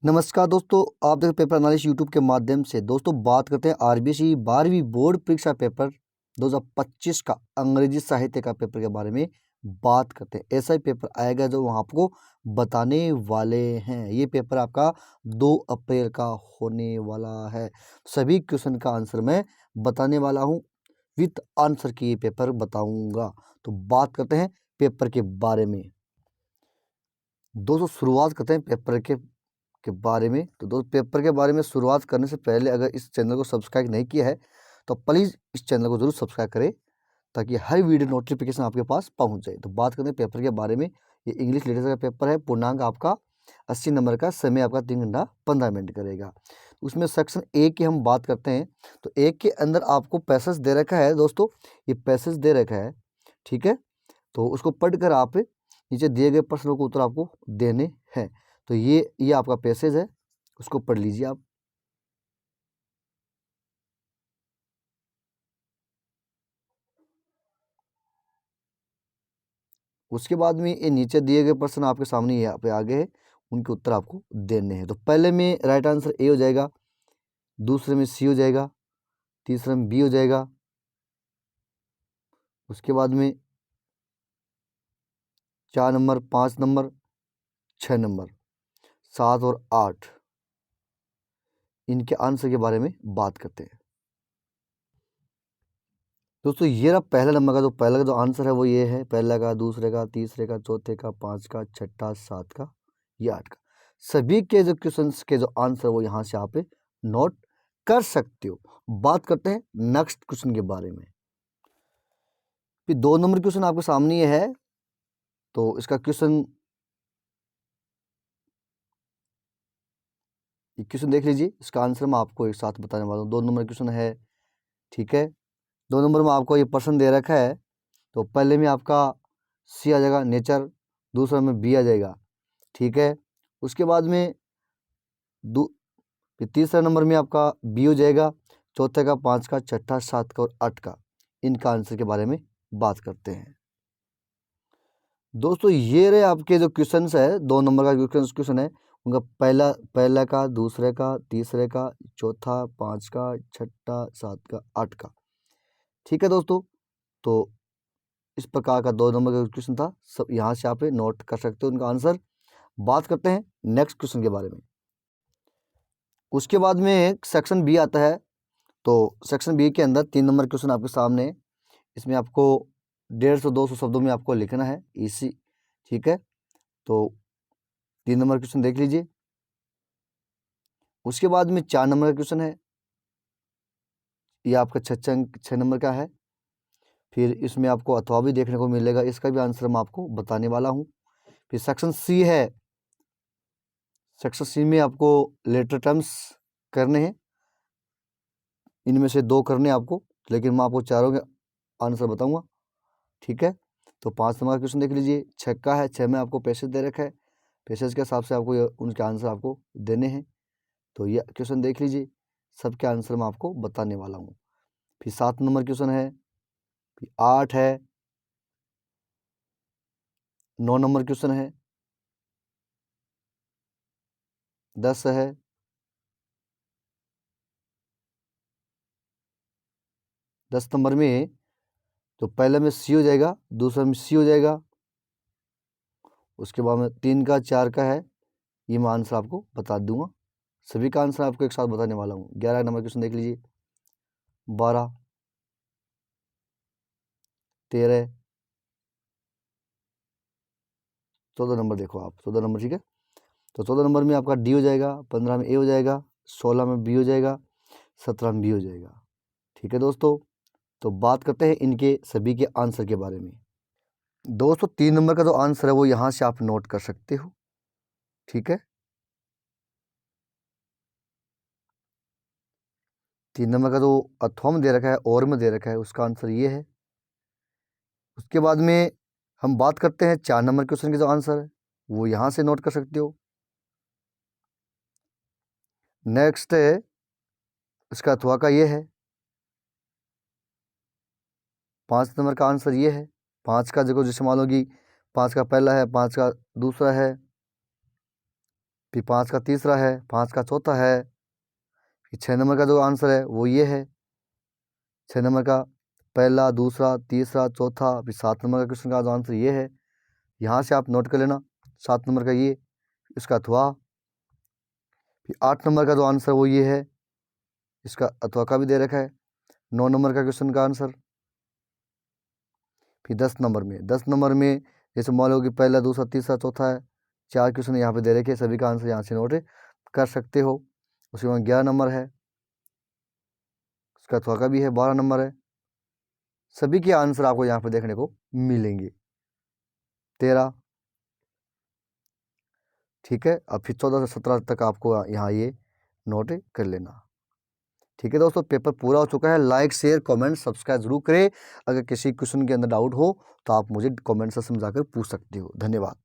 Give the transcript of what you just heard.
नमस्कार दोस्तों, आप देख पेपर एनालिस्ट यूट्यूब के माध्यम से। दोस्तों बात करते हैं आरबीसी 12वीं बोर्ड परीक्षा पेपर 2025 का अंग्रेजी साहित्य का पेपर के बारे में बात करते हैं। ऐसा ही पेपर आएगा जो वहाँ आपको बताने वाले हैं। ये पेपर आपका 2 अप्रैल का होने वाला है। सभी क्वेश्चन का आंसर मैं बताने वाला हूँ, विथ आंसर की ये पेपर बताऊँगा। तो बात करते हैं पेपर के बारे में। दोस्तों शुरुआत करते हैं पेपर के बारे में। तो दोस्त पेपर के बारे में शुरुआत करने से पहले अगर इस चैनल को सब्सक्राइब नहीं किया है तो प्लीज़ इस चैनल को ज़रूर सब्सक्राइब करें ताकि हर वीडियो नोटिफिकेशन आपके पास पहुंच जाए। तो बात करते हैं पेपर के बारे में। ये इंग्लिश लिटरेचर का पेपर है। पूर्णांक आपका 80 नंबर का, समय आपका 3 घंटा 15 मिनट करेगा। उसमें सेक्शन ए की हम बात करते हैं तो ए के अंदर आपको पैसेज दे रखा है। दोस्तों ये पैसेज दे रखा है, ठीक है। तो उसको पढ़कर आप नीचे दिए गए प्रश्नों को उत्तर आपको देने हैं। तो ये आपका पैसेज है, उसको पढ़ लीजिए आप। उसके बाद में ये नीचे दिए गए प्रश्न आपके सामने यहाँ पे आगे है, उनके उत्तर आपको देने हैं। तो पहले में राइट आंसर ए हो जाएगा, दूसरे में सी हो जाएगा, तीसरे में बी हो जाएगा, उसके बाद में 4 नंबर, 5 नंबर, 6 नंबर, 7 और 8 इनके आंसर के बारे में बात करते हैं। दोस्तों ये रहा पहला नंबर का, पहला का जो आंसर है वो ये है। पहला का, दूसरे का, तीसरे का, चौथे का, 5 का, छठा, 7 का, ये 8 का। सभी के जो क्वेश्चंस के जो आंसर वो यहाँ से आप नोट कर सकते हो। बात करते हैं नेक्स्ट क्वेश्चन के बारे में। फिर 2 नंबर क्वेश्चन आपके सामने ये है। तो इसका क्वेश्चन देख लीजिए। इसका आंसर मैं आपको एक साथ बताने वाला हूँ। 2 नंबर क्वेश्चन है, ठीक है। 2 नंबर में आपको ये प्रश्न दे रखा है। तो पहले में आपका सी आ जाएगा, नेचर। दूसरा में बी आ जाएगा, ठीक है। उसके बाद में फिर तीसरा नंबर में आपका बी हो जाएगा, चौथे का, 5 का, छठा, 7 का और 8 का। इनका आंसर के बारे में बात करते हैं। दोस्तों ये रहे आपके जो क्वेश्चंस है, 2 नंबर का क्वेश्चन है। उनका पहला का, दूसरे का, तीसरे का, चौथा, 5 का, छठा, 7 का, 8 का, ठीक है दोस्तों। तो इस प्रकार का 2 नंबर का क्वेश्चन था। सब यहाँ से आप नोट कर सकते हो उनका आंसर। बात करते हैं नेक्स्ट क्वेश्चन के बारे में। उसके बाद में सेक्शन बी आता है। तो सेक्शन बी के अंदर 3 नंबर क्वेश्चन आपके सामने है। इसमें आपको 150-200 शब्दों में आपको लिखना है, इसी, ठीक है। तो 3 नंबर क्वेश्चन देख लीजिए। उसके बाद में 4 नंबर का क्वेश्चन है। ये आपका 6 नंबर का है। फिर इसमें आपको अथवा भी देखने को मिलेगा, इसका भी आंसर मैं आपको बताने वाला हूँ। फिर सेक्शन सी है। सेक्शन सी में आपको लेटर टर्म्स करने हैं। इनमें से 2 करने आपको, लेकिन मैं आपको चारों के आंसर बताऊंगा, ठीक है। तो 5 नंबर का क्वेश्चन देख लीजिए। 6 का है, 6 में आपको पैसेज दे रखा है। पैसेज के हिसाब से आपको उनके आंसर आपको देने हैं। तो ये क्वेश्चन देख लीजिए, सबके आंसर मैं आपको बताने वाला हूँ। फिर 7 नंबर क्वेश्चन है, फिर 8 है, 9 नंबर क्वेश्चन है, 10 है, 10 नंबर में तो पहले में सी हो जाएगा, दूसरा में सी हो जाएगा। उसके बाद में 3 का, 4 का है। ये मैं आंसर आपको बता दूंगा। सभी का आंसर आपको एक साथ बताने वाला हूँ। 11 नंबर क्वेश्चन देख लीजिए, 12, 13, 14 नंबर देखो आप, 14 नंबर, ठीक है। तो 14 नंबर में आपका डी हो जाएगा, 15 में ए हो जाएगा, 16 में बी हो जाएगा, 17 में बी हो जाएगा, ठीक है दोस्तों। तो बात करते हैं इनके सभी के आंसर के बारे में। दोस्तों 3 नंबर का जो आंसर है वो यहाँ से आप नोट कर सकते हो, ठीक है। 3 नंबर का जो अथवा में दे रखा है और में दे रखा है, उसका आंसर ये है। उसके बाद में हम बात करते हैं 4 नंबर क्वेश्चन के जो आंसर है वो यहाँ से नोट कर सकते हो। नेक्स्ट है, इसका अथवा का ये है। 5 नंबर का आंसर ये है। 5 का देखो, जैसे मान लो कि 5 का पहला है, 5 का दूसरा है, फिर 5 का तीसरा है, 5 का चौथा है, फिर 6 नंबर का जो आंसर है वो ये है। 6 नंबर का पहला, दूसरा, तीसरा, चौथा, फिर 7 नंबर का क्वेश्चन का जो आंसर ये है। यहाँ से आप नोट कर लेना 7 नंबर का ये, इसका अथवा। फिर 8 नंबर का जो आंसर वो ये है, इसका अथवा का भी दे रखा है। 9 नंबर का क्वेश्चन का आंसर। फिर 10 नंबर में जैसे मान लो कि पहला, दूसरा, तीसरा, चौथा है, 4 क्वेश्चन यहाँ पे दे रखे हैं, सभी का आंसर यहाँ से नोट कर सकते हो। उसके बाद 11 नंबर है, उसका अथवा का भी है, 12 नंबर है, सभी के आंसर आपको यहाँ पे देखने को मिलेंगे। 13, ठीक है। अब फिर 14 से 17 तक आपको यहाँ ये नोट कर लेना। ठीक है दोस्तों, पेपर पूरा हो चुका है। लाइक, शेयर, कमेंट, सब्सक्राइब जरूर करें। अगर किसी क्वेश्चन के अंदर डाउट हो तो आप मुझे कमेंट से समझाकर पूछ सकते हो। धन्यवाद।